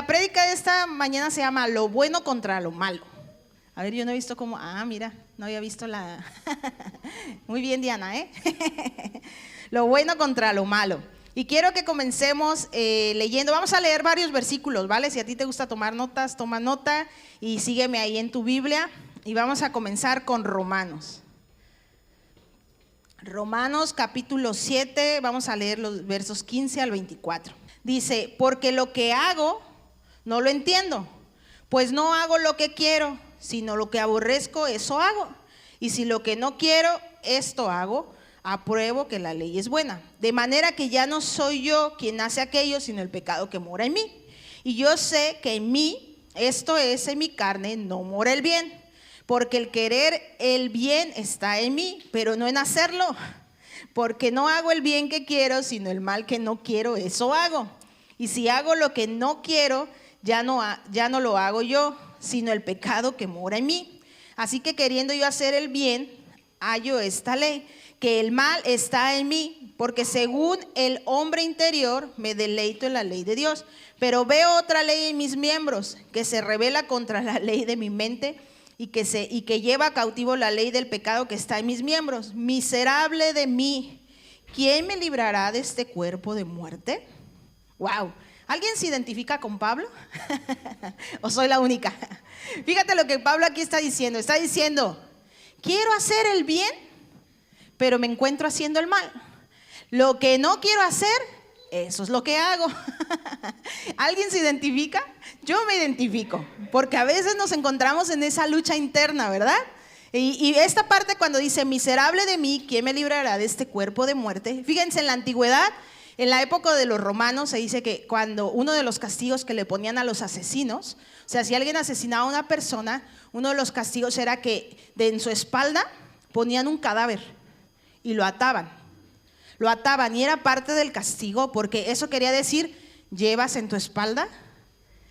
la prédica de esta mañana se llama Lo bueno contra lo malo. A ver, yo no he visto cómo, mira, no había visto la... Muy bien, Diana, ¿eh? Lo bueno contra lo malo. Y quiero que comencemos leyendo, vamos a leer varios versículos, ¿vale? Si a ti te gusta tomar notas, toma nota y sígueme ahí en tu Biblia. Y vamos a comenzar con Romanos. Romanos capítulo 7, vamos a leer los versos 15 al 24. Dice, porque lo que hago no lo entiendo, pues no hago lo que quiero, sino lo que aborrezco, eso hago. Y si lo que no quiero, esto hago, apruebo que la ley es buena. De manera que ya no soy yo quien hace aquello, sino el pecado que mora en mí. Y yo sé que en mí, esto es, en mi carne, no mora el bien. Porque el querer el bien está en mí, pero no en hacerlo. Porque no hago el bien que quiero, sino el mal que no quiero, eso hago. Y si hago lo que no quiero, ya no lo hago yo, sino el pecado que mora en mí. Así que queriendo yo hacer el bien, hallo esta ley, que el mal está en mí, porque según el hombre interior me deleito en la ley de Dios. Pero veo otra ley en mis miembros, que se rebela contra la ley de mi mente, y que lleva cautivo la ley del pecado que está en mis miembros. Miserable de mí, ¿quién me librará de este cuerpo de muerte? Wow, ¿alguien se identifica con Pablo? ¿O soy la única? Fíjate lo que Pablo aquí está diciendo, quiero hacer el bien, pero me encuentro haciendo el mal. Lo que no quiero hacer, eso es lo que hago. ¿Alguien se identifica? Yo me identifico, porque a veces nos encontramos en esa lucha interna, ¿verdad? Y esta parte cuando dice, miserable de mí, ¿quién me librará de este cuerpo de muerte? Fíjense, en la antigüedad, en la época de los romanos, se dice que cuando uno de los castigos que le ponían a los asesinos, o sea, si alguien asesinaba a una persona, uno de los castigos era que en su espalda ponían un cadáver y lo ataban. Y era parte del castigo, porque eso quería decir, llevas en tu espalda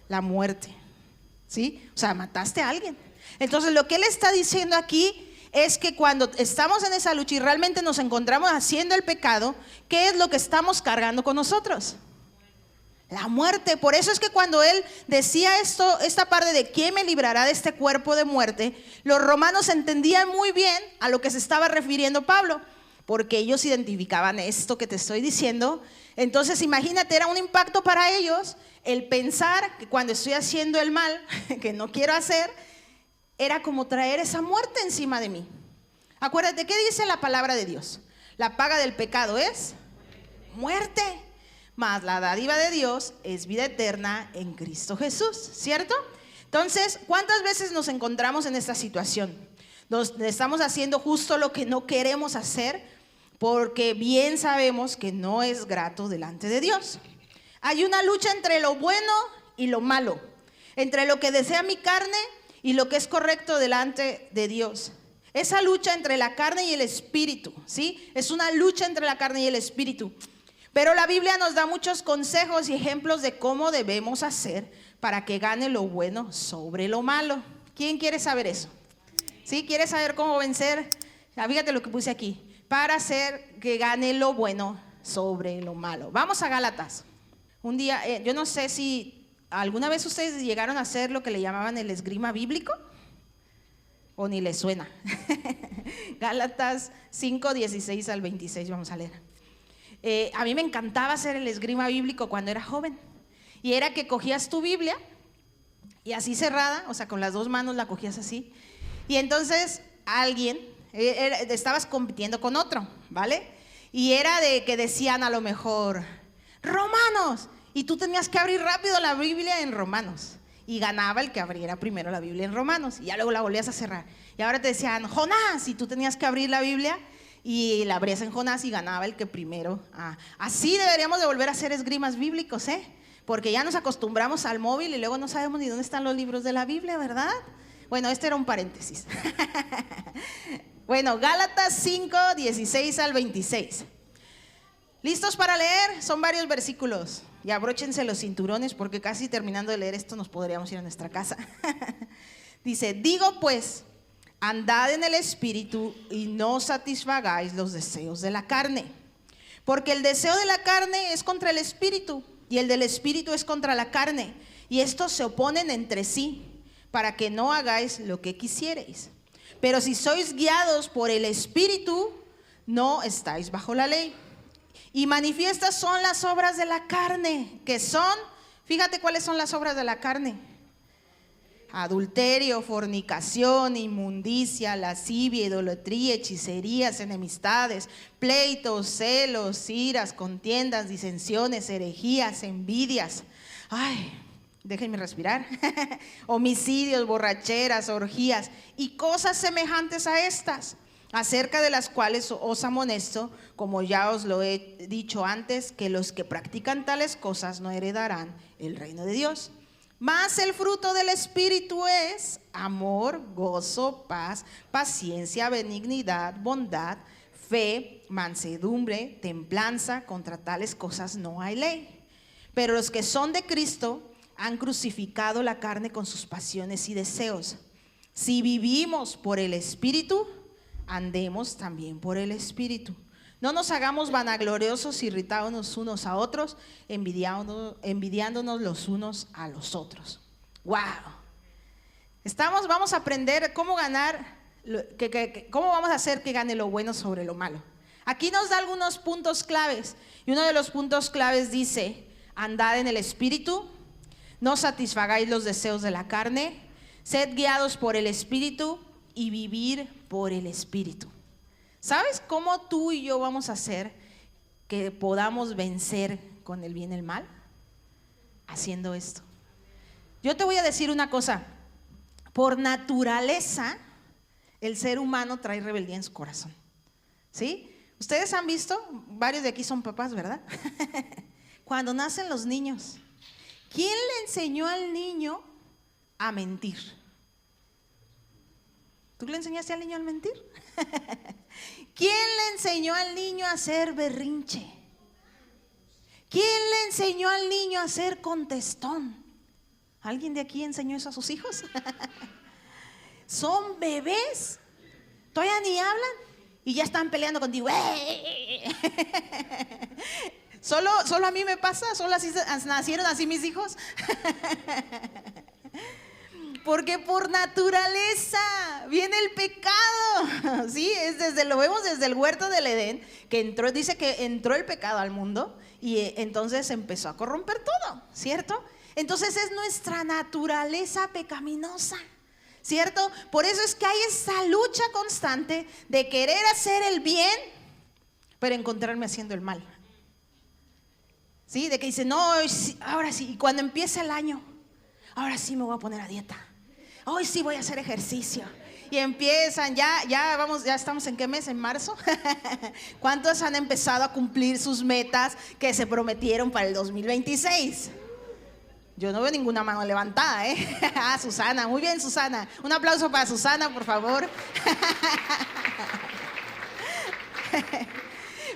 la muerte, ¿sí? O sea, mataste a alguien. Entonces lo que él está diciendo aquí es que cuando estamos en esa lucha y realmente nos encontramos haciendo el pecado, ¿qué es lo que estamos cargando con nosotros? La muerte. Por eso es que cuando él decía esta parte de ¿quién me librará de este cuerpo de muerte?, los romanos entendían muy bien a lo que se estaba refiriendo Pablo, porque ellos identificaban esto que te estoy diciendo. Entonces imagínate, era un impacto para ellos el pensar que cuando estoy haciendo el mal que no quiero hacer, era como traer esa muerte encima de mí. Acuérdate, ¿qué dice la palabra de Dios? La paga del pecado es muerte, mas la dádiva de Dios es vida eterna en Cristo Jesús, ¿cierto? Entonces, ¿cuántas veces nos encontramos en esta situación? Nos estamos haciendo justo lo que no queremos hacer, porque bien sabemos que no es grato delante de Dios. Hay una lucha entre lo bueno y lo malo, entre lo que desea mi carne y lo que es correcto delante de Dios. Esa lucha entre la carne y el espíritu, ¿sí? Es una lucha entre la carne y el espíritu. Pero la Biblia nos da muchos consejos y ejemplos de cómo debemos hacer para que gane lo bueno sobre lo malo. ¿Quién quiere saber eso? ¿Sí? ¿Quieres saber cómo vencer? Fíjate lo que puse aquí. Para hacer que gane lo bueno sobre lo malo. Vamos a Gálatas. Un día, yo no sé si alguna vez ustedes llegaron a hacer lo que le llamaban el esgrima bíblico, o ni les suena. Gálatas 5, 16 al 26, vamos a leer. A mí me encantaba hacer el esgrima bíblico cuando era joven. Y era que cogías tu Biblia y así cerrada, o sea, con las dos manos la cogías así. Y entonces alguien, estabas compitiendo con otro, ¿vale? Y era de que decían a lo mejor, Romanos, y tú tenías que abrir rápido la Biblia en Romanos. Y ganaba el que abriera primero la Biblia en Romanos, y ya luego la volvías a cerrar. Y ahora te decían, Jonás, y tú tenías que abrir la Biblia y la abrías en Jonás y ganaba el que primero. Así deberíamos de volver a hacer esgrimas bíblicos, porque ya nos acostumbramos al móvil y luego no sabemos ni dónde están los libros de la Biblia, ¿verdad? Bueno, este era un paréntesis. Bueno, Gálatas 5, 16 al 26. ¿Listos para leer? Son varios versículos. Y abróchense los cinturones, porque casi terminando de leer esto nos podríamos ir a nuestra casa. Dice, digo pues, andad en el espíritu y no satisfagáis los deseos de la carne. Porque el deseo de la carne es contra el espíritu, y el del espíritu es contra la carne. y estos se oponen entre sí, para que no hagáis lo que quisiereis. Pero si sois guiados por el Espíritu, no estáis bajo la ley. Y manifiestas son las obras de la carne, que son, fíjate cuáles son las obras de la carne: adulterio, fornicación, inmundicia, lascivia, idolatría, hechicerías, enemistades, pleitos, celos, iras, contiendas, disensiones, herejías, envidias. Ay, déjenme respirar. Homicidios, borracheras, orgías y cosas semejantes a estas, acerca de las cuales os amonesto, como ya os lo he dicho antes, que los que practican tales cosas no heredarán el reino de Dios. Mas el fruto del Espíritu es amor, gozo, paz, paciencia, benignidad, bondad, fe, mansedumbre, templanza. Contra tales cosas no hay ley. Pero los que son de Cristo han crucificado la carne con sus pasiones y deseos. Si vivimos por el Espíritu, andemos también por el Espíritu. No nos hagamos vanagloriosos, irritándonos unos a otros, envidiándonos los unos a los otros. ¡Wow! Vamos a aprender cómo ganar, cómo vamos a hacer que gane lo bueno sobre lo malo. Aquí nos da algunos puntos claves, y uno de los puntos claves dice: andad en el Espíritu, no satisfagáis los deseos de la carne, sed guiados por el Espíritu y vivir por el Espíritu. ¿Sabes cómo tú y yo vamos a hacer que podamos vencer con el bien y el mal? Haciendo esto. Yo te voy a decir una cosa: por naturaleza el ser humano trae rebeldía en su corazón, ¿sí? Ustedes han visto, varios de aquí son papás, ¿verdad? Cuando nacen los niños, ¿quién le enseñó al niño a mentir? ¿Tú le enseñaste al niño a mentir? ¿Quién le enseñó al niño a hacer berrinche? ¿Quién le enseñó al niño a ser contestón? ¿Alguien de aquí enseñó eso a sus hijos? Son bebés, todavía ni hablan y ya están peleando contigo. Solo a mí me pasa, solo así nacieron así mis hijos. Porque por naturaleza viene el pecado, ¿sí? Lo vemos desde el huerto del Edén, que dice que entró el pecado al mundo y entonces empezó a corromper todo, ¿cierto? Entonces es nuestra naturaleza pecaminosa, ¿cierto? Por eso es que hay esa lucha constante de querer hacer el bien, pero encontrarme haciendo el mal, ¿sí? De que dice, no, ahora sí, y cuando empieza el año, ahora sí me voy a poner a dieta. Hoy sí voy a hacer ejercicio. Y empiezan, ya estamos en ¿qué mes? ¿En marzo? ¿Cuántos han empezado a cumplir sus metas que se prometieron para el 2026? Yo no veo ninguna mano levantada, ¿eh? Ah, Susana, muy bien, Susana. Un aplauso para Susana, por favor.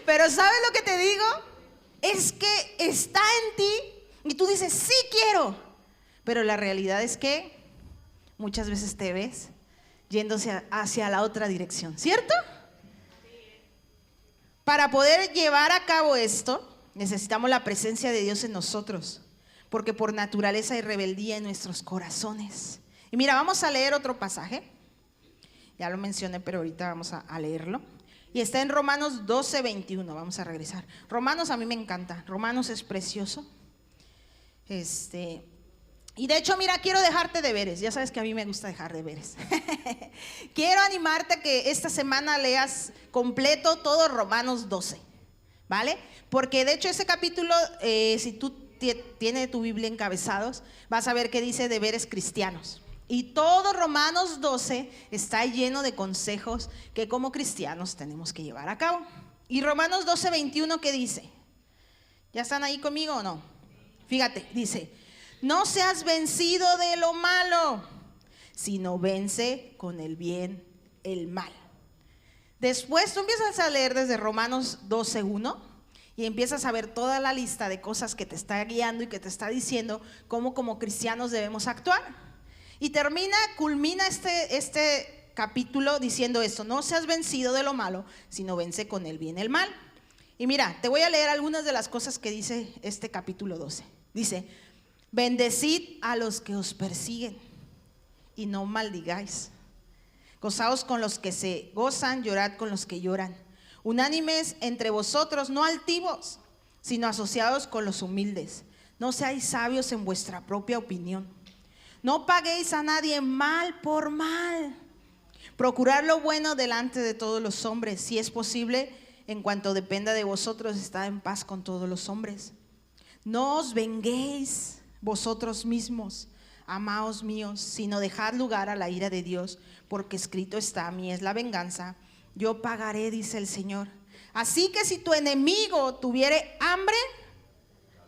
Pero ¿sabes lo que te digo? Es que está en ti y tú dices, sí quiero. Pero la realidad es que muchas veces te ves yéndose hacia la otra dirección, ¿cierto? Para poder llevar a cabo esto, necesitamos la presencia de Dios en nosotros, porque por naturaleza hay rebeldía en nuestros corazones. Y mira, vamos a leer otro pasaje. Ya lo mencioné, pero ahorita vamos a leerlo. Y está en Romanos 12:21. Vamos a regresar. Romanos a mí me encanta. Romanos es precioso. Y de hecho, mira, quiero dejarte deberes. Ya sabes que a mí me gusta dejar deberes. Quiero animarte a que esta semana leas completo todo Romanos 12, ¿vale? Porque de hecho ese capítulo, si tú tienes tu Biblia encabezados, vas a ver que dice deberes cristianos. Y todo Romanos 12 está lleno de consejos que como cristianos tenemos que llevar a cabo. Y Romanos 12:21, ¿qué dice? ¿Ya están ahí conmigo o no? Fíjate, dice: no seas vencido de lo malo, sino vence con el bien el mal. Después tú empiezas a leer desde Romanos 12:1 y empiezas a ver toda la lista de cosas que te está guiando y que te está diciendo cómo como cristianos debemos actuar. Y culmina este capítulo diciendo esto: no seas vencido de lo malo, sino vence con el bien el mal. Y mira, te voy a leer algunas de las cosas que dice este capítulo 12. Dice: Bendecid a los que os persiguen y no maldigáis. Gozaos con los que se gozan, llorad con los que lloran. Unánimes entre vosotros, no altivos, sino asociados con los humildes. No seáis sabios en vuestra propia opinión. No paguéis a nadie mal por mal. Procurad lo bueno delante de todos los hombres. Si es posible, en cuanto dependa de vosotros, estad en paz con todos los hombres. No os venguéis vosotros mismos, amaos míos, sino dejad lugar a la ira de Dios, porque escrito está: a mí es la venganza, yo pagaré, dice el Señor. Así que si tu enemigo tuviere hambre,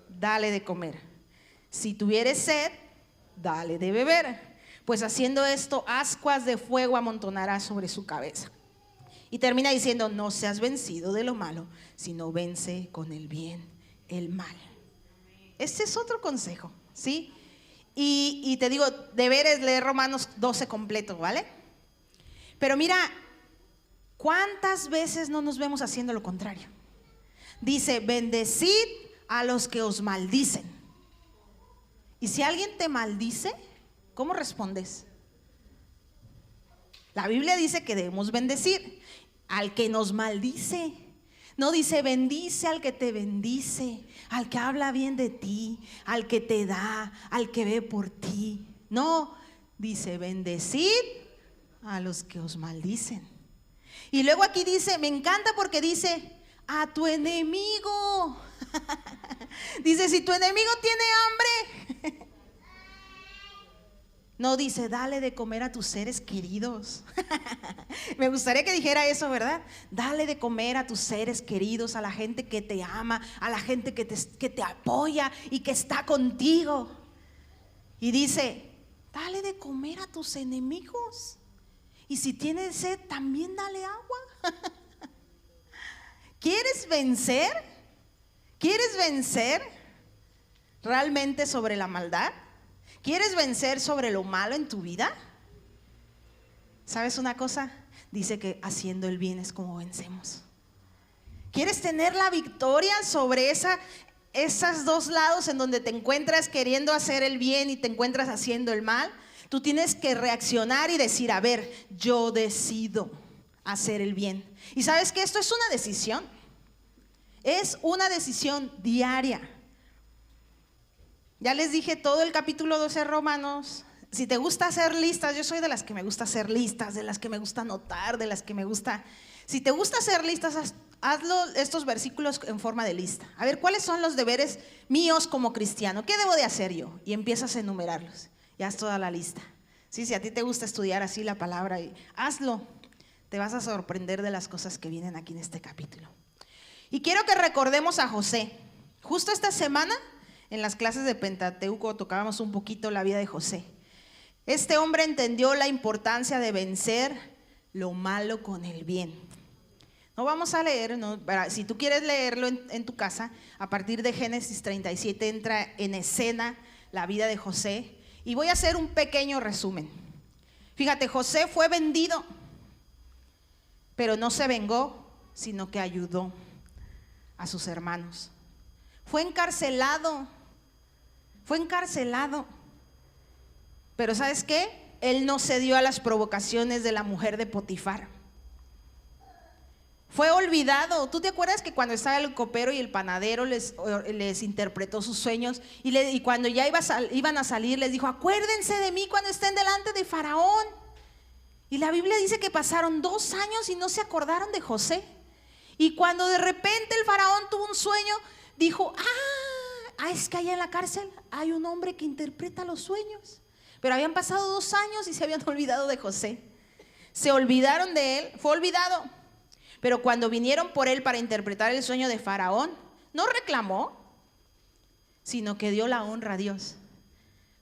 dale de comer. Si tuviere sed, dale de beber. Pues haciendo esto, ascuas de fuego amontonará sobre su cabeza. Y termina diciendo: no seas vencido de lo malo, sino vence con el bien el mal. Este es otro consejo, ¿sí? Y te digo, deberes leer Romanos 12 completo, ¿vale? Pero mira, ¿cuántas veces no nos vemos haciendo lo contrario? Dice: bendecid a los que os maldicen. Y si alguien te maldice, ¿cómo respondes? La Biblia dice que debemos bendecir al que nos maldice. No dice bendice al que te bendice, al que habla bien de ti, al que te da, al que ve por ti. No, dice bendecid a los que os maldicen. Y luego aquí dice, me encanta porque dice a tu enemigo. Dice, si tu enemigo tiene hambre, no dice dale de comer a tus seres queridos. Me gustaría que dijera eso, ¿verdad? Dale de comer a tus seres queridos, a la gente que te ama, a la gente que te apoya y que está contigo. Y dice, dale de comer a tus enemigos. Y si tienes sed, también dale agua. ¿Quieres vencer? ¿Quieres vencer realmente sobre la maldad? ¿Quieres vencer sobre lo malo en tu vida? ¿Sabes una cosa? Dice que haciendo el bien es como vencemos. ¿Quieres tener la victoria sobre esos dos lados en donde te encuentras queriendo hacer el bien y te encuentras haciendo el mal? Tú tienes que reaccionar y decir, a ver, yo decido hacer el bien. Y sabes que esto es una decisión. Es una decisión diaria. Ya les dije todo el capítulo 12 de Romanos. Si te gusta hacer listas, yo soy de las que me gusta hacer listas, de las que me gusta anotar, de las que me gusta. Si te gusta hacer listas, hazlo estos versículos en forma de lista. A ver, ¿cuáles son los deberes míos como cristiano? ¿Qué debo de hacer yo? Y empiezas a enumerarlos. Y haz toda la lista. Sí, si a ti te gusta estudiar así la palabra, hazlo. Te vas a sorprender de las cosas que vienen aquí en este capítulo. Y quiero que recordemos a José. Justo esta semana, en las clases de Pentateuco, tocábamos un poquito la vida de José. Este hombre entendió la importancia de vencer lo malo con el bien. No vamos a leer, ¿no? Si tú quieres leerlo en tu casa, a partir de Génesis 37 entra en escena la vida de José. Y voy a hacer un pequeño resumen. Fíjate, José fue vendido, pero no se vengó, sino que ayudó a sus hermanos. Fue encarcelado, pero ¿sabes qué? Él no cedió a las provocaciones de la mujer de Potifar. Fue olvidado. ¿Tú te acuerdas que cuando estaba el copero y el panadero les interpretó sus sueños? Y cuando ya iban a salir les dijo, acuérdense de mí cuando estén delante de Faraón. Y la Biblia dice que pasaron 2 años y no se acordaron de José. Y cuando de repente el Faraón tuvo un sueño, dijo, es que allá en la cárcel hay un hombre que interpreta los sueños. Pero habían pasado 2 años y se habían olvidado de José. Se olvidaron de él, fue olvidado. Pero cuando vinieron por él para interpretar el sueño de Faraón, no reclamó, sino que dio la honra a Dios.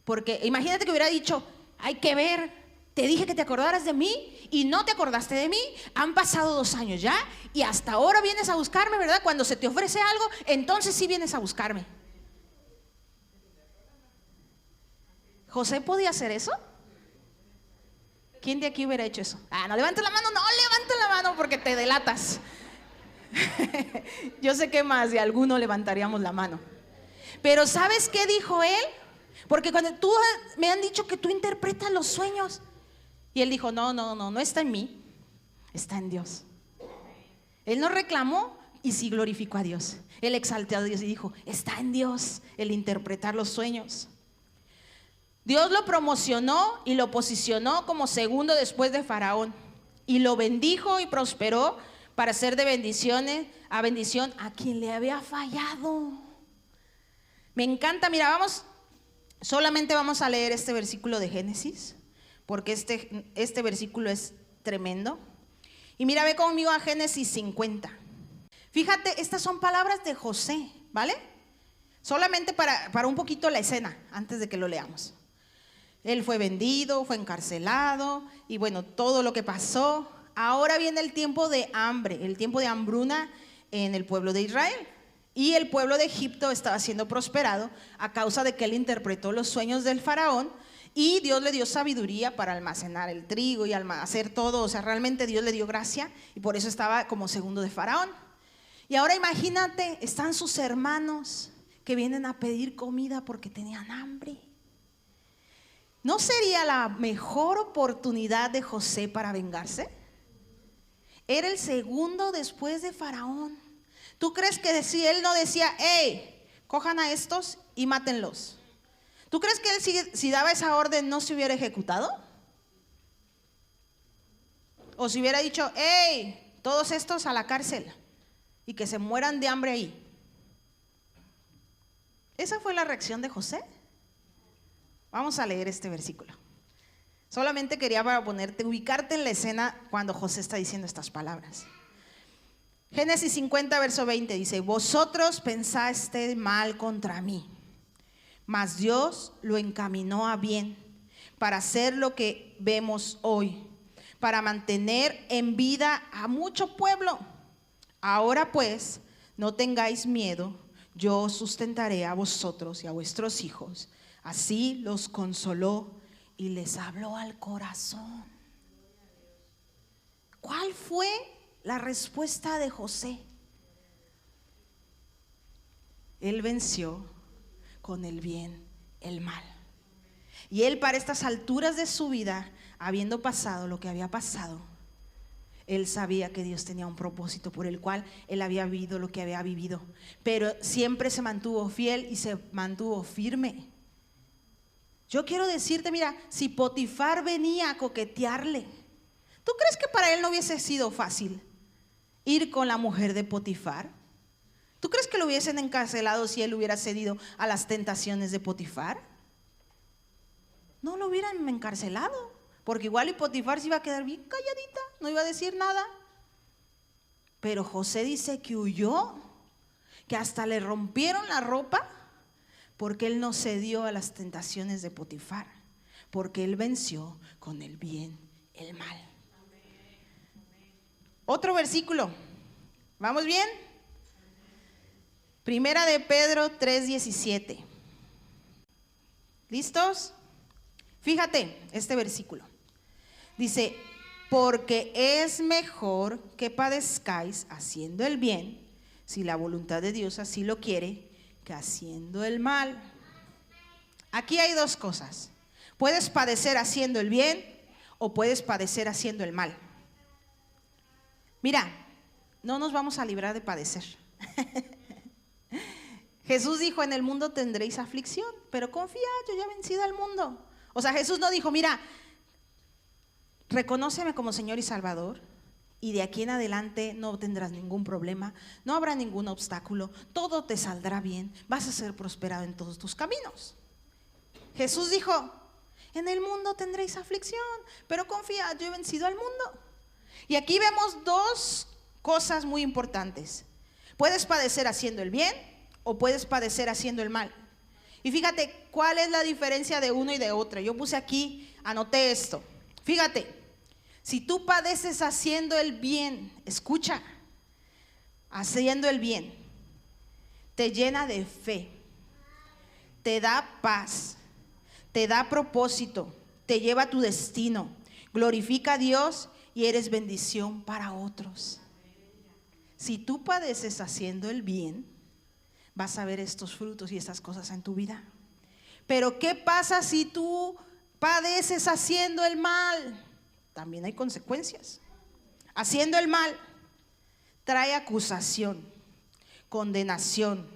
Porque imagínate que hubiera dicho, hay que ver, te dije que te acordaras de mí y no te acordaste de mí. Han pasado 2 años ya y hasta ahora vienes a buscarme, ¿verdad? Cuando se te ofrece algo, entonces sí vienes a buscarme. ¿José podía hacer eso? ¿Quién de aquí hubiera hecho eso? No levantes la mano, no levantes la mano porque te delatas. Yo sé que más de alguno levantaríamos la mano. Pero ¿sabes qué dijo él? Porque cuando me han dicho que tú interpretas los sueños. Y él dijo, no está en mí, está en Dios. Él no reclamó y sí glorificó a Dios. Él exaltó a Dios y dijo, está en Dios el interpretar los sueños. Dios lo promocionó y lo posicionó como segundo después de Faraón. Y lo bendijo y prosperó para ser de bendición a quien le había fallado. Me encanta, mira, solamente vamos a leer este versículo de Génesis, porque este versículo es tremendo. Y mira, ve conmigo a Génesis 50. Fíjate, estas son palabras de José, ¿vale? Solamente para un poquito la escena, antes de que lo leamos. Él fue vendido, fue encarcelado, y bueno, todo lo que pasó. Ahora viene el tiempo de hambre, el tiempo de hambruna en el pueblo de Israel. Y el pueblo de Egipto estaba siendo prosperado a causa de que él interpretó los sueños del faraón. Y Dios le dio sabiduría para almacenar el trigo y hacer todo. O sea, realmente Dios le dio gracia y por eso estaba como segundo de Faraón. Y ahora imagínate, están sus hermanos que vienen a pedir comida porque tenían hambre. ¿No sería la mejor oportunidad de José para vengarse? Era el segundo después de Faraón. ¿Tú crees que si él no decía, hey, cojan a estos y mátenlos? ¿Tú crees que él si daba esa orden no se hubiera ejecutado? O si hubiera dicho, hey, todos estos a la cárcel y que se mueran de hambre ahí. ¿Esa fue la reacción de José? Vamos a leer este versículo. Solamente quería para ubicarte en la escena cuando José está diciendo estas palabras. Génesis 50, verso 20 dice, vosotros pensaste mal contra mí, mas Dios lo encaminó a bien para hacer lo que vemos hoy, para mantener en vida a mucho pueblo. Ahora pues, no tengáis miedo, yo os sustentaré a vosotros y a vuestros hijos. Así los consoló y les habló al corazón. ¿Cuál fue la respuesta de José? Él venció con el bien el mal. Y él, para estas alturas de su vida, habiendo pasado lo que había pasado, él sabía que Dios tenía un propósito por el cual él había vivido lo que había vivido, pero siempre se mantuvo fiel y se mantuvo firme. Yo quiero decirte, mira, si Potifar venía a coquetearle, ¿tú crees que para él no hubiese sido fácil ir con la mujer de Potifar? ¿Tú crees que lo hubiesen encarcelado si él hubiera cedido a las tentaciones de Potifar? No lo hubieran encarcelado, porque igual y Potifar se iba a quedar bien calladita, no iba a decir nada. Pero José dice que huyó, que hasta le rompieron la ropa, porque él no cedió a las tentaciones de Potifar, porque él venció con el bien el mal. Otro versículo, ¿vamos bien? Primera de Pedro 3:17. ¿Listos? Fíjate este versículo. Dice, porque es mejor que padezcáis haciendo el bien, si la voluntad de Dios así lo quiere, que haciendo el mal. Aquí hay dos cosas. Puedes padecer haciendo el bien o puedes padecer haciendo el mal. Mira, no nos vamos a librar de padecer. Jesús dijo, en el mundo tendréis aflicción, pero confía, yo ya he vencido al mundo. O sea, Jesús no dijo, mira, reconóceme como Señor y Salvador y de aquí en adelante no tendrás ningún problema, no habrá ningún obstáculo, todo te saldrá bien, vas a ser prosperado en todos tus caminos. Jesús dijo, en el mundo tendréis aflicción, pero confía, yo he vencido al mundo. Y aquí vemos dos cosas muy importantes. Puedes padecer haciendo el bien o puedes padecer haciendo el mal. Y fíjate cuál es la diferencia de uno y de otro. Yo puse aquí, anoté esto. Fíjate, si tú padeces haciendo el bien, escucha, haciendo el bien, te llena de fe, te da paz, te da propósito, te lleva a tu destino, glorifica a Dios y eres bendición para otros. Si tú padeces haciendo el bien, vas a ver estos frutos y estas cosas en tu vida. Pero ¿qué pasa si tú padeces haciendo el mal? También hay consecuencias. Haciendo el mal trae acusación, condenación,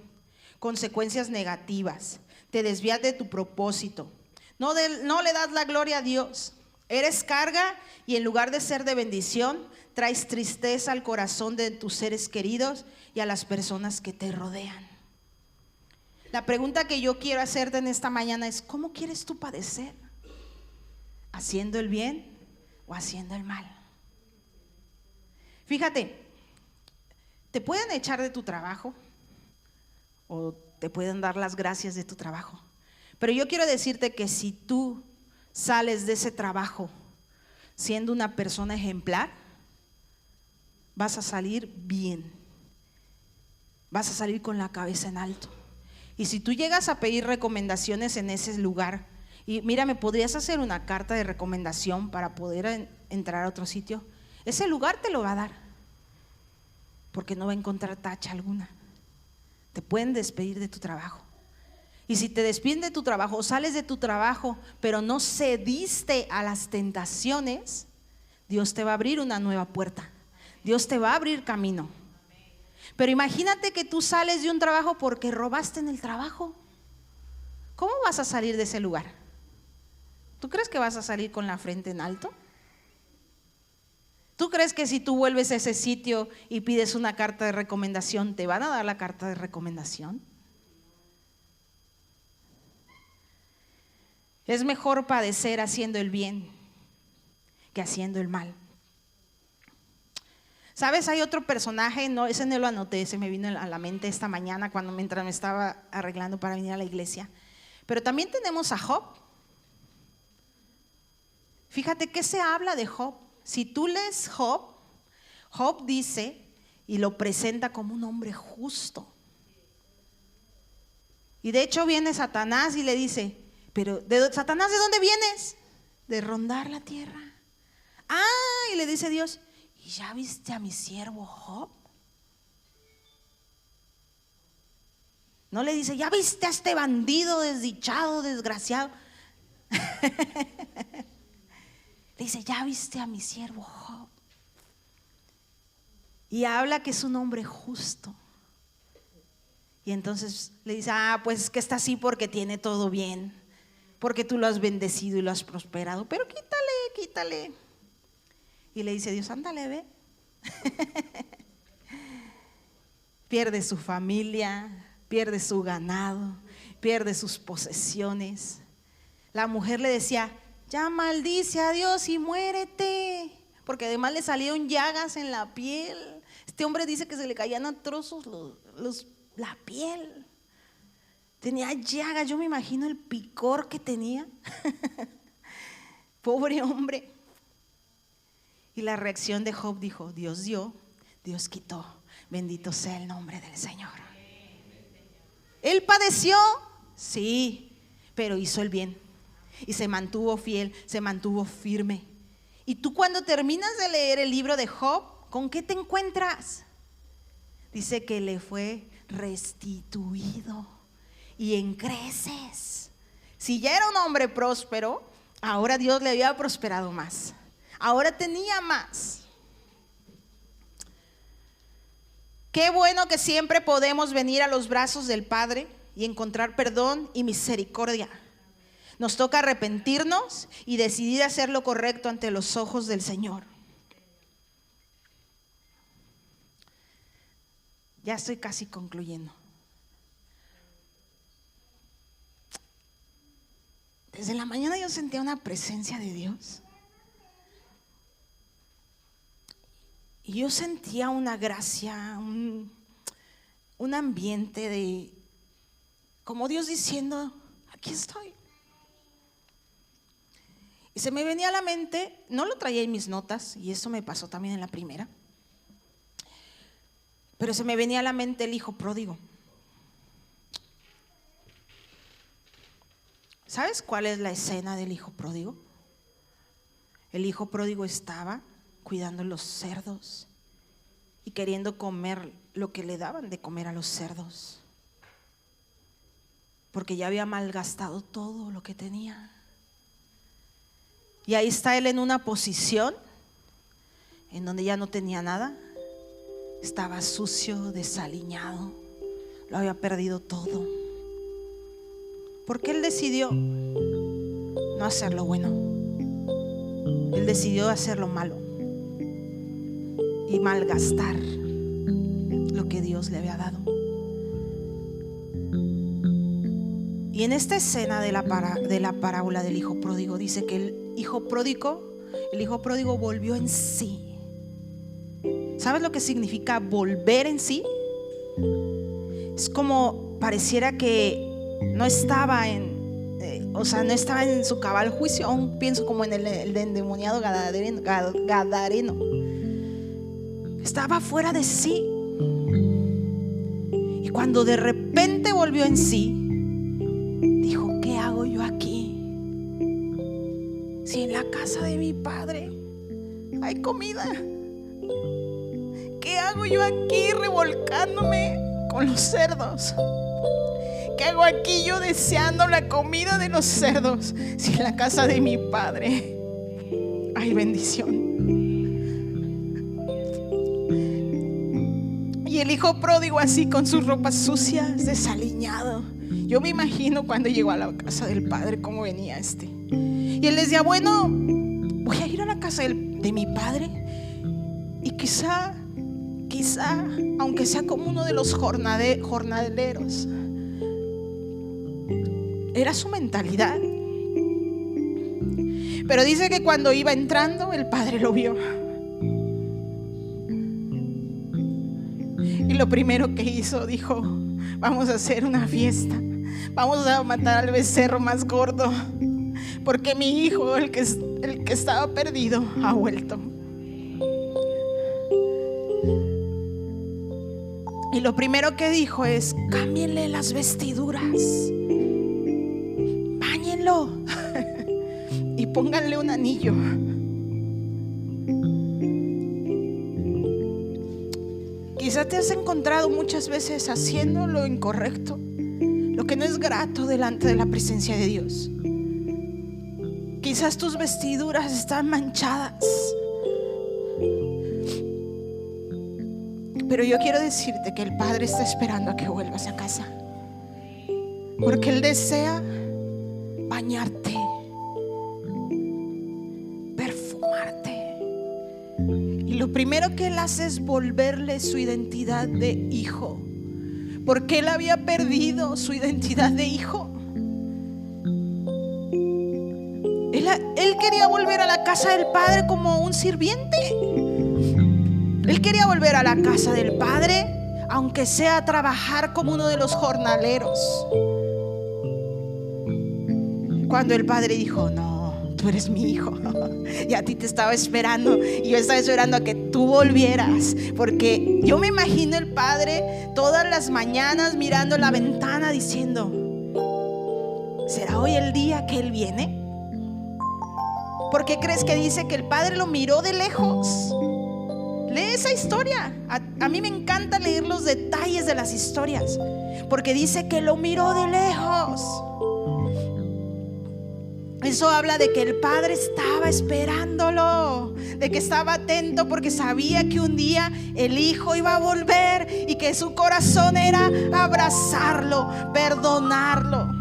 consecuencias negativas. Te desvías de tu propósito. No le das la gloria a Dios. Eres carga y en lugar de ser de bendición, traes tristeza al corazón de tus seres queridos y a las personas que te rodean. La pregunta que yo quiero hacerte en esta mañana es: ¿cómo quieres tú padecer? ¿Haciendo el bien o haciendo el mal? Fíjate, te pueden echar de tu trabajo o te pueden dar las gracias de tu trabajo, pero yo quiero decirte que si tú sales de ese trabajo siendo una persona ejemplar, vas a salir bien, vas a salir con la cabeza en alto. Y si tú llegas a pedir recomendaciones en ese lugar, y mira, me podrías hacer una carta de recomendación para poder entrar a otro sitio, ese lugar te lo va a dar, porque no va a encontrar tacha alguna. Te pueden despedir de tu trabajo. Y si te despiden de tu trabajo o sales de tu trabajo, pero no cediste a las tentaciones, Dios te va a abrir una nueva puerta. Dios te va a abrir camino. Pero imagínate que tú sales de un trabajo porque robaste en el trabajo. ¿Cómo vas a salir de ese lugar? ¿Tú crees que vas a salir con la frente en alto? ¿Tú crees que si tú vuelves a ese sitio y pides una carta de recomendación, te van a dar la carta de recomendación? Es mejor padecer haciendo el bien que haciendo el mal. ¿Sabes? Hay otro personaje, no, ese no lo anoté, se me vino a la mente esta mañana mientras me estaba arreglando para venir a la iglesia. Pero también tenemos a Job. Fíjate qué se habla de Job. Si tú lees Job, Job dice y lo presenta como un hombre justo. Y de hecho viene Satanás y le dice: pero Satanás, ¿de dónde vienes? De rondar la tierra. Y le dice Dios: ¿y ya viste a mi siervo Job? No le dice: ¿ya viste a este bandido desdichado, desgraciado? Le dice: ¿ya viste a mi siervo Job? Y habla que es un hombre justo. Y entonces le dice: pues es que está así porque tiene todo bien, porque tú lo has bendecido y lo has prosperado, pero quítale. Y le dice Dios: ándale, ve. Pierde su familia, pierde su ganado, pierde sus posesiones. La mujer le decía: ya maldice a Dios y muérete, porque además le salieron llagas en la piel. Este hombre dice que se le caían a trozos la piel. Tenía llagas, yo me imagino el picor que tenía. Pobre hombre. Y la reacción de Job dijo: Dios dio, Dios quitó, bendito sea el nombre del Señor. Él padeció, sí, pero hizo el bien y se mantuvo fiel, se mantuvo firme. Y tú, cuando terminas de leer el libro de Job, ¿con qué te encuentras? Dice que le fue restituido y en creces. Si ya era un hombre próspero, ahora Dios le había prosperado más. Ahora tenía más. Qué bueno que siempre podemos venir a los brazos del Padre y encontrar perdón y misericordia. Nos toca arrepentirnos y decidir hacer lo correcto ante los ojos del Señor. Ya estoy casi concluyendo. Desde la mañana yo sentía una presencia de Dios. Y yo sentía una gracia, un ambiente de, como Dios diciendo: aquí estoy. Y se me venía a la mente, no lo traía en mis notas, y eso me pasó también en la primera, pero se me venía a la mente el hijo pródigo. ¿Sabes cuál es la escena del hijo pródigo? El hijo pródigo estaba cuidando los cerdos y queriendo comer lo que le daban de comer a los cerdos. porque ya había malgastado todo lo que tenía. Y ahí está él en una posición en donde ya no tenía nada. Estaba sucio, desaliñado, lo había perdido todo. Porque él decidió no hacer lo bueno. Él decidió hacer lo malo y malgastar lo que Dios le había dado. Y en esta escena de la parábola del hijo pródigo dice que el hijo pródigo volvió en sí. ¿Sabes lo que significa volver en sí? Es como pareciera que no estaba no estaba en su cabal juicio. Aún pienso como en el endemoniado gadareno. Estaba fuera de sí. Y cuando de repente volvió en sí, dijo: ¿qué hago yo aquí? Si en la casa de mi padre hay comida, ¿qué hago yo aquí revolcándome con los cerdos? ¿Qué hago aquí yo deseando la comida de los cerdos si en la casa de mi padre hay bendición? Y el hijo pródigo así con sus ropas sucias, desaliñado. Yo me imagino cuando llegó a la casa del padre cómo venía Y él les decía: bueno, voy a ir a la casa de mi padre y quizá, aunque sea como uno de los jornaleros. Era su mentalidad. Pero dice que cuando iba entrando, el padre lo vio. Y lo primero que hizo, dijo: vamos a hacer una fiesta. Vamos a matar al becerro más gordo, porque mi hijo, el que estaba perdido, ha vuelto. Y lo primero que dijo es: cámbienle las vestiduras, báñenlo y pónganle un anillo. Quizá te has encontrado muchas veces haciendo lo incorrecto, lo que no es grato delante de la presencia de Dios. Quizás tus vestiduras están manchadas, pero yo quiero decirte que el Padre está esperando a que vuelvas a casa, porque Él desea bañarte, perfumarte. Y lo primero que Él hace es volverle su identidad de hijo, porque Él había perdido su identidad de hijo. Él quería volver a la casa del Padre como un sirviente. Él quería volver a la casa del Padre, aunque sea a trabajar como uno de los jornaleros. Cuando el Padre dijo: no, tú eres mi hijo, y a ti te estaba esperando, y yo estaba esperando a que tú volvieras, porque yo me imagino el Padre todas las mañanas mirando la ventana diciendo: ¿será hoy el día que Él viene? ¿Por qué crees que dice que el Padre lo miró de lejos? Lee esa historia. A mí me encanta leer los detalles de las historias, porque dice que lo miró de lejos. Eso habla de que el Padre estaba esperándolo, de que estaba atento, porque sabía que un día el Hijo iba a volver y que su corazón era abrazarlo, perdonarlo.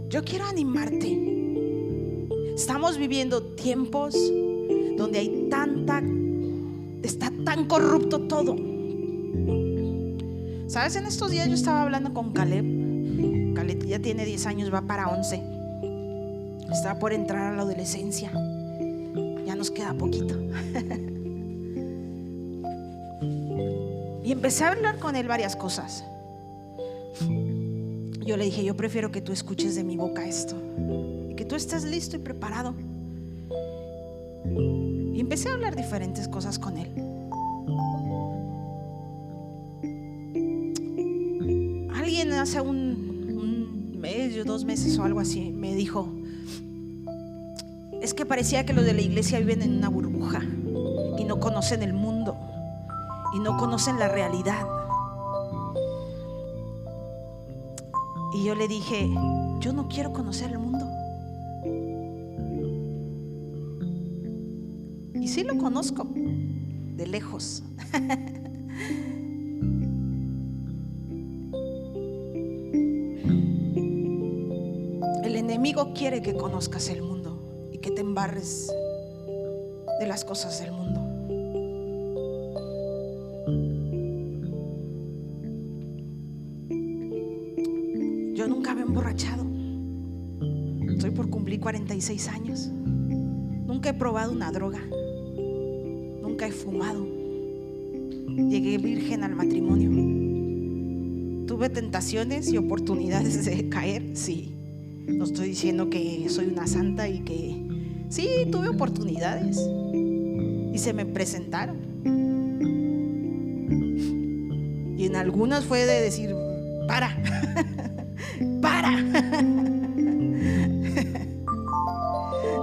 Yo quiero animarte. Estamos viviendo tiempos donde hay está tan corrupto todo. ¿Sabes? En estos días yo estaba hablando con Caleb. Caleb ya tiene 10 años, va para 11. Está por entrar a la adolescencia. Ya nos queda poquito. Y empecé a hablar con él varias cosas. Yo le dije: yo prefiero que tú escuches de mi boca esto, y que tú estés listo y preparado. Y empecé a hablar diferentes cosas con él. Alguien hace un mes o 2 meses o algo así me dijo: es que parecía que los de la iglesia viven en una burbuja y no conocen el mundo y no conocen la realidad. Y yo le dije, yo no quiero conocer el mundo. Y sí lo conozco, de lejos. El enemigo quiere que conozcas el mundo y que te embarres de las cosas del mundo. Yo nunca me he emborrachado. Estoy por cumplir 46 años. Nunca he probado una droga. Nunca he fumado. Llegué virgen al matrimonio. Tuve tentaciones y oportunidades de caer, sí. No estoy diciendo que soy una santa y que sí, tuve oportunidades y se me presentaron. Y en algunas fue de decir, para.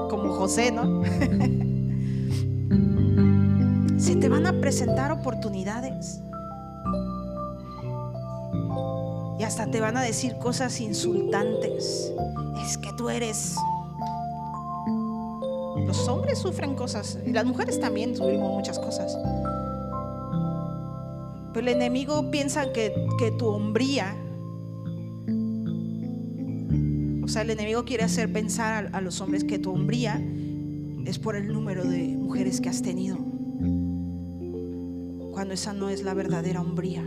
Como José, ¿no? Se te van a presentar oportunidades y hasta te van a decir cosas insultantes. Es que tú eres. Los hombres sufren cosas y las mujeres también sufrimos muchas cosas. Pero el enemigo piensa que tu hombría, o sea, el enemigo quiere hacer pensar a los hombres que tu hombría es por el número de mujeres que has tenido, cuando esa no es la verdadera hombría.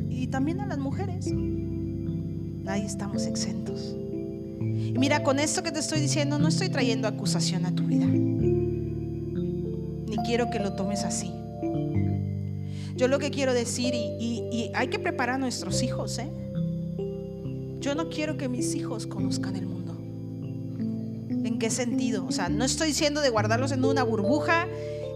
Y también a las mujeres, nadie estamos exentos. Y mira, con esto que te estoy diciendo, no estoy trayendo acusación a tu vida, ni quiero que lo tomes así. Yo lo que quiero decir, y hay que preparar a nuestros hijos, yo no quiero que mis hijos conozcan el mundo. ¿En qué sentido? O sea, no estoy diciendo de guardarlos en una burbuja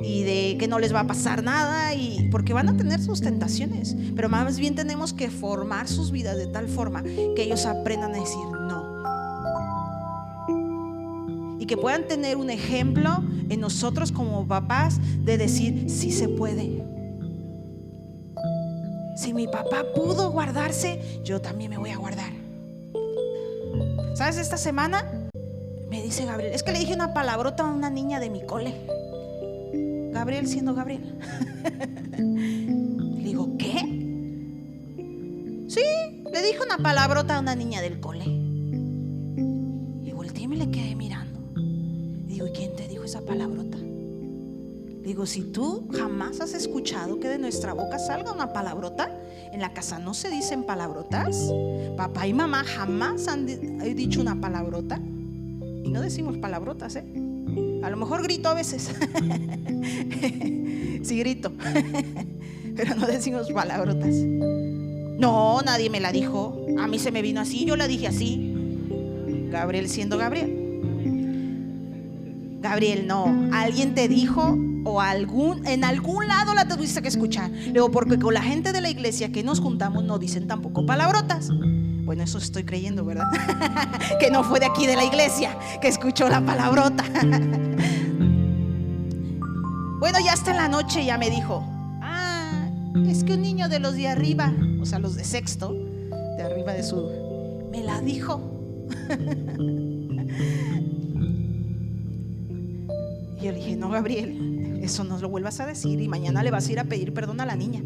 y de que no les va a pasar nada, porque van a tener sus tentaciones, pero más bien tenemos que formar sus vidas de tal forma que ellos aprendan a decir no, y que puedan tener un ejemplo en nosotros como papás de decir sí se puede. Si mi papá pudo guardarse, yo también me voy a guardar. ¿Sabes? Esta semana me dice Gabriel, es que le dije una palabrota a una niña de mi cole. Gabriel siendo Gabriel. Le digo, ¿qué? Sí, le dije una palabrota a una niña del cole. Y volteé y me le quedé mirando. Le digo, ¿y quién te dijo esa palabrota? Le digo, si tú jamás has escuchado que de nuestra boca salga una palabrota, en la casa no se dicen palabrotas. Papá y mamá jamás han dicho una palabrota. Y no decimos palabrotas, A lo mejor grito a veces. Sí grito. Pero no decimos palabrotas. No, nadie me la dijo. A mí se me vino así, yo la dije así. Gabriel siendo Gabriel. Gabriel, no. Alguien te dijo, o en algún lado la tuviste que escuchar. Luego, porque con la gente de la iglesia que nos juntamos no dicen tampoco palabrotas. Bueno, eso estoy creyendo, ¿verdad? Que no fue de aquí de la iglesia que escuchó la palabrota. Bueno, ya hasta en la noche ya me dijo, es que un niño de los de arriba, o sea, los de sexto, de arriba de su, me la dijo. Y yo le dije, no, Gabriel, eso no lo vuelvas a decir, y mañana le vas a ir a pedir perdón a la niña.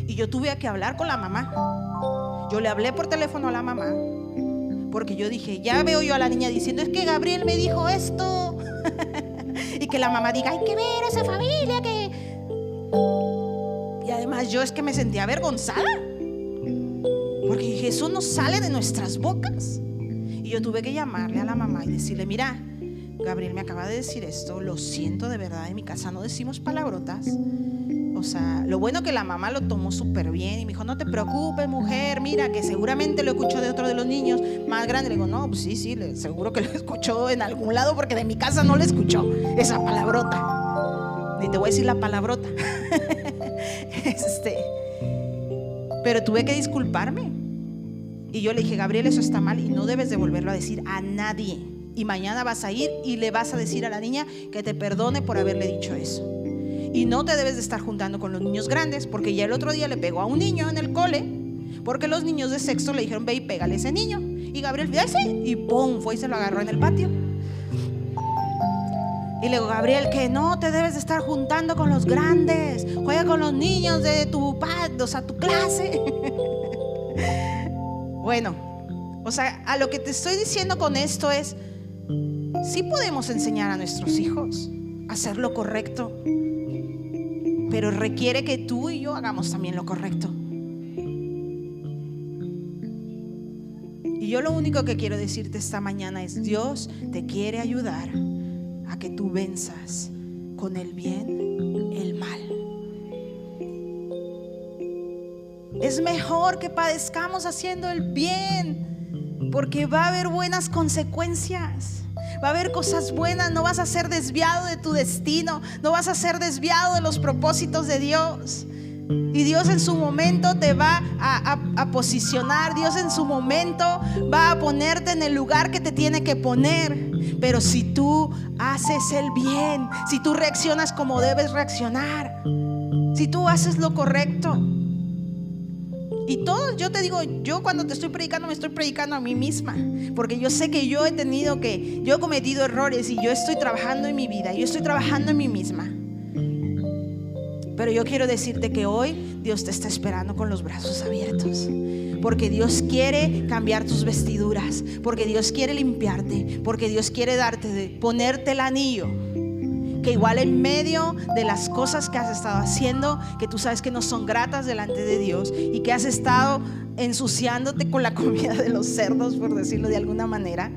Y yo tuve que hablar con la mamá. Yo le hablé por teléfono a la mamá, porque yo dije, ya veo yo a la niña diciendo, es que Gabriel me dijo esto. Y que la mamá diga, hay que ver a esa familia que... Y además yo es que me sentía avergonzada, porque dije, eso no sale de nuestras bocas. Y yo tuve que llamarle a la mamá y decirle, mira, Gabriel me acaba de decir esto, lo siento de verdad, en mi casa no decimos palabrotas. O sea, lo bueno que la mamá lo tomó súper bien y me dijo, no te preocupes, mujer, mira que seguramente lo escuchó de otro de los niños más grande. Le digo, no, pues sí, seguro que lo escuchó en algún lado, porque de mi casa no le escuchó esa palabrota. Ni te voy a decir la palabrota. Pero tuve que disculparme. Y yo le dije, Gabriel, eso está mal y no debes de volverlo a decir a nadie. Y mañana vas a ir y le vas a decir a la niña que te perdone por haberle dicho eso. Y no te debes de estar juntando con los niños grandes, porque ya el otro día le pegó a un niño en el cole, porque los niños de sexto le dijeron: ve y pégale a ese niño. Y Gabriel fue así, y ¡pum!, fue y se lo agarró en el patio. Y le digo: Gabriel, que no te debes de estar juntando con los grandes, juega con los niños de tu tu clase. Bueno, o sea, a lo que te estoy diciendo con esto es: sí podemos enseñar a nuestros hijos a hacer lo correcto, pero requiere que tú y yo hagamos también lo correcto. Y yo lo único que quiero decirte esta mañana es: Dios te quiere ayudar a que tú venzas con el bien el mal. Es mejor que padezcamos haciendo el bien, porque va a haber buenas consecuencias, va a haber cosas buenas. No vas a ser desviado de tu destino, no vas a ser desviado de los propósitos de Dios. Y Dios en su momento te va a posicionar, Dios en su momento va a ponerte en el lugar que te tiene que poner. Pero si tú haces el bien, si tú reaccionas como debes reaccionar, si tú haces lo correcto. Y todo, yo te digo, yo cuando te estoy predicando me estoy predicando a mí misma, porque yo sé que yo he cometido errores, y yo estoy trabajando en mi vida, yo estoy trabajando en mí misma. Pero yo quiero decirte que hoy Dios te está esperando con los brazos abiertos, porque Dios quiere cambiar tus vestiduras, porque Dios quiere limpiarte, porque Dios quiere ponerte el anillo, que igual en medio de las cosas que has estado haciendo, que tú sabes que no son gratas delante de Dios, y que has estado ensuciándote con la comida de los cerdos, por decirlo de alguna manera,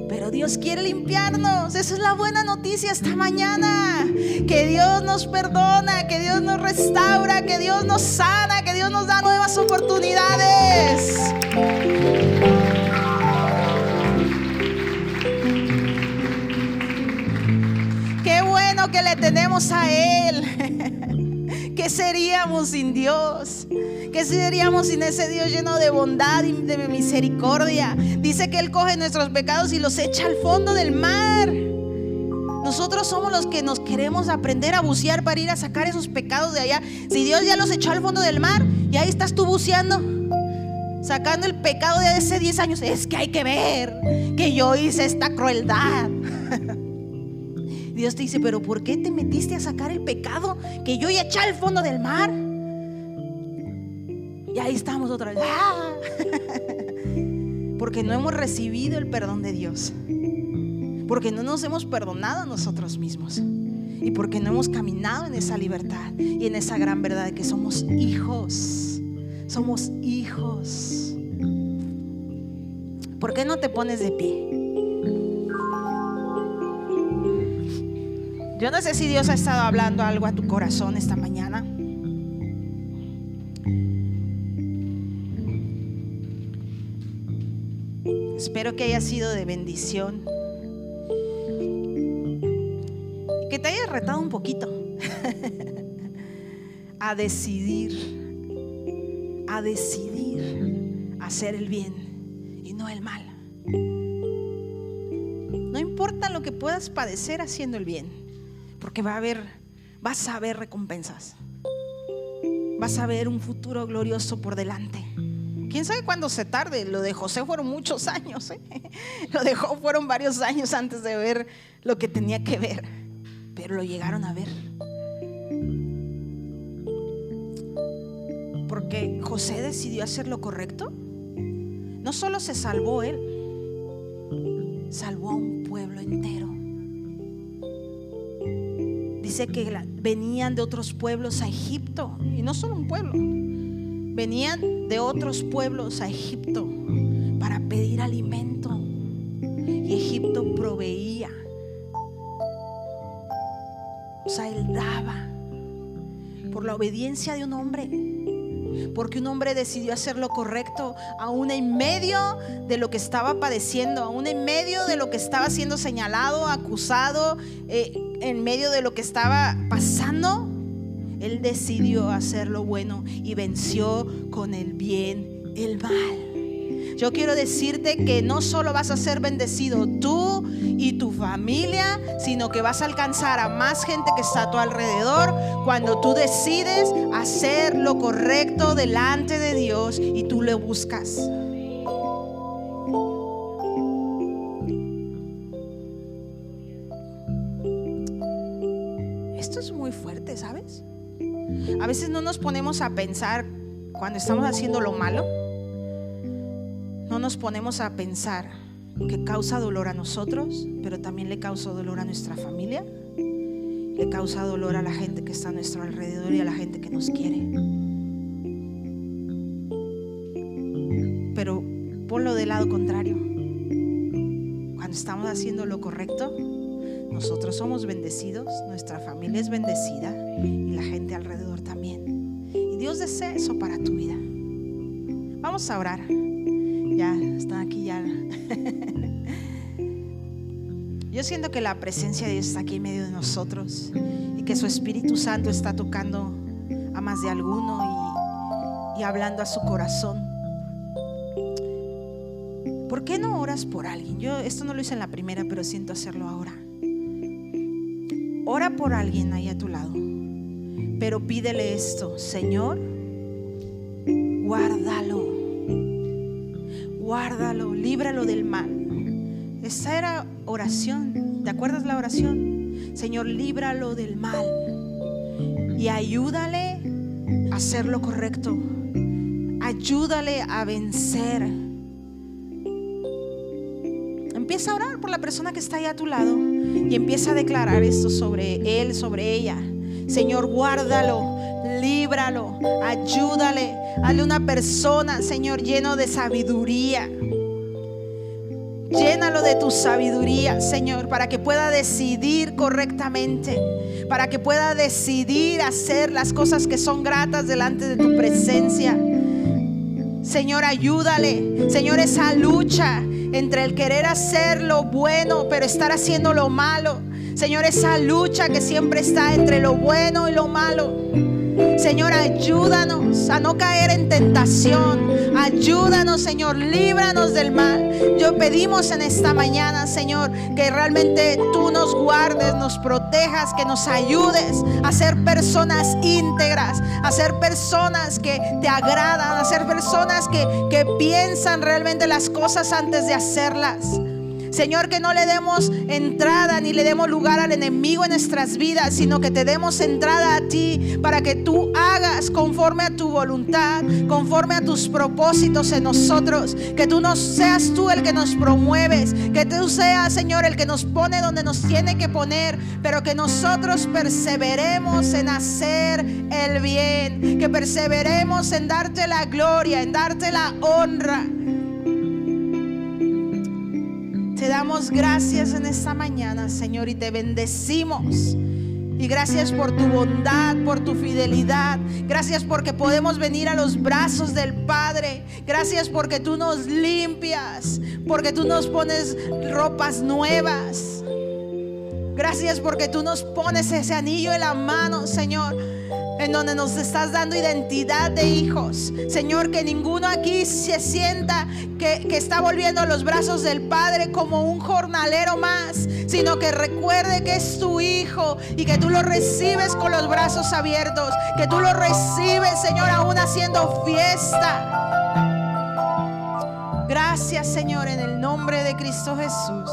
pero Dios quiere limpiarnos. Esa es la buena noticia esta mañana: que Dios nos perdona, que Dios nos restaura, que Dios nos sana, que Dios nos da nuevas oportunidades. Qué bueno que le tenemos a Él. ¿Qué seríamos sin Dios? ¿Qué seríamos sin ese Dios lleno de bondad y de misericordia? Dice que Él coge nuestros pecados y los echa al fondo del mar. Nosotros somos los que nos queremos aprender a bucear para ir a sacar esos pecados de allá. Si Dios ya los echó al fondo del mar, y ahí estás tú buceando, sacando el pecado de hace 10 años. Es que hay que ver que yo hice esta crueldad. Dios te dice: pero ¿por qué te metiste a sacar el pecado que yo ya eché al fondo del mar? Y ahí estamos otra vez. Porque no hemos recibido el perdón de Dios, porque no nos hemos perdonado a nosotros mismos, y porque no hemos caminado en esa libertad y en esa gran verdad de que somos hijos. Somos hijos. ¿Por qué no te pones de pie? Yo no sé si Dios ha estado hablando algo a tu corazón esta mañana. Espero que haya sido de bendición, y que te haya retado un poquito a decidir hacer el bien y no el mal. No importa lo que puedas padecer haciendo el bien, porque vas a ver recompensas, vas a ver un futuro glorioso por delante. ¿Quién sabe cuándo se tarde? Lo de José fueron muchos años, fueron varios años antes de ver lo que tenía que ver, pero lo llegaron a ver. Porque José decidió hacer lo correcto. No solo se salvó él, salvó a un pueblo entero. Dice que venían de otros pueblos a Egipto, y no solo un pueblo, venían de otros pueblos a Egipto para pedir alimento, y Egipto proveía. O sea, él daba por la obediencia de un hombre, porque un hombre decidió hacer lo correcto, aún en medio de lo que estaba padeciendo, aún en medio de lo que estaba siendo señalado, acusado, en medio de lo que estaba pasando. Él decidió hacer lo bueno y venció con el bien el mal. Yo quiero decirte que no solo vas a ser bendecido tú y tu familia, sino que vas a alcanzar a más gente que está a tu alrededor cuando tú decides hacer lo correcto delante de Dios y tú le buscas. Esto es muy fuerte, ¿sabes? A veces no nos ponemos a pensar cuando estamos haciendo lo malo. No nos ponemos a pensar que causa dolor a nosotros, pero también le causa dolor a nuestra familia, le causa dolor a la gente que está a nuestro alrededor y a la gente que nos quiere. Pero ponlo del lado contrario. Cuando estamos haciendo lo correcto, nosotros somos bendecidos, nuestra familia es bendecida y la gente alrededor también. Y Dios desea eso para tu vida. Vamos a orar. Ya están aquí ya. Yo siento que la presencia de Dios está aquí en medio de nosotros y que su Espíritu Santo está tocando a más de alguno y hablando a su corazón. ¿Por qué no oras por alguien? Yo esto no lo hice en la primera, pero siento hacerlo ahora. Ora por alguien ahí a tu lado, pero pídele esto: Señor, guárdalo, líbralo del mal. Esa era oración. ¿Te acuerdas la oración? Señor, líbralo del mal y ayúdale a hacer lo correcto. Ayúdale a vencer. Empieza a orar por la persona que está ahí a tu lado y empieza a declarar esto sobre él, sobre ella. Señor, guárdalo, líbralo, ayúdale. Hazle una persona, Señor, lleno de sabiduría. Llénalo de tu sabiduría, Señor, para que pueda decidir correctamente, para que pueda decidir hacer las cosas que son gratas delante de tu presencia. Señor, ayúdale. Señor, esa lucha entre el querer hacer lo bueno pero estar haciendo lo malo. Señor, esa lucha que siempre está entre lo bueno y lo malo. Señor, ayúdanos a no caer en tentación. Ayúdanos, Señor, líbranos del mal. Yo pedimos en esta mañana, Señor, que realmente tú nos guardes, nos protejas, que nos ayudes a ser personas íntegras, a ser personas que te agradan, a ser personas que piensan realmente las cosas antes de hacerlas. Señor, que no le demos entrada ni le demos lugar al enemigo en nuestras vidas, sino que te demos entrada a ti para que tú hagas conforme a tu voluntad, conforme a tus propósitos en nosotros. Que tú no seas tú el que nos promueves, que tú seas, Señor, el que nos pone donde nos tiene que poner, pero que nosotros perseveremos en hacer el bien, que perseveremos en darte la gloria, en darte la honra. Te damos gracias en esta mañana, Señor, y te bendecimos. Y gracias por tu bondad, por tu fidelidad. Gracias porque podemos venir a los brazos del Padre. Gracias porque tú nos limpias, porque tú nos pones ropas nuevas. Gracias porque tú nos pones ese anillo en la mano, Señor, en donde nos estás dando identidad de hijos. Señor, que ninguno aquí se sienta que está volviendo a los brazos del Padre como un jornalero más, sino que recuerde que es tu hijo y que tú lo recibes con los brazos abiertos, que tú lo recibes, Señor, aún haciendo fiesta. Gracias, Señor, en el nombre de Cristo Jesús.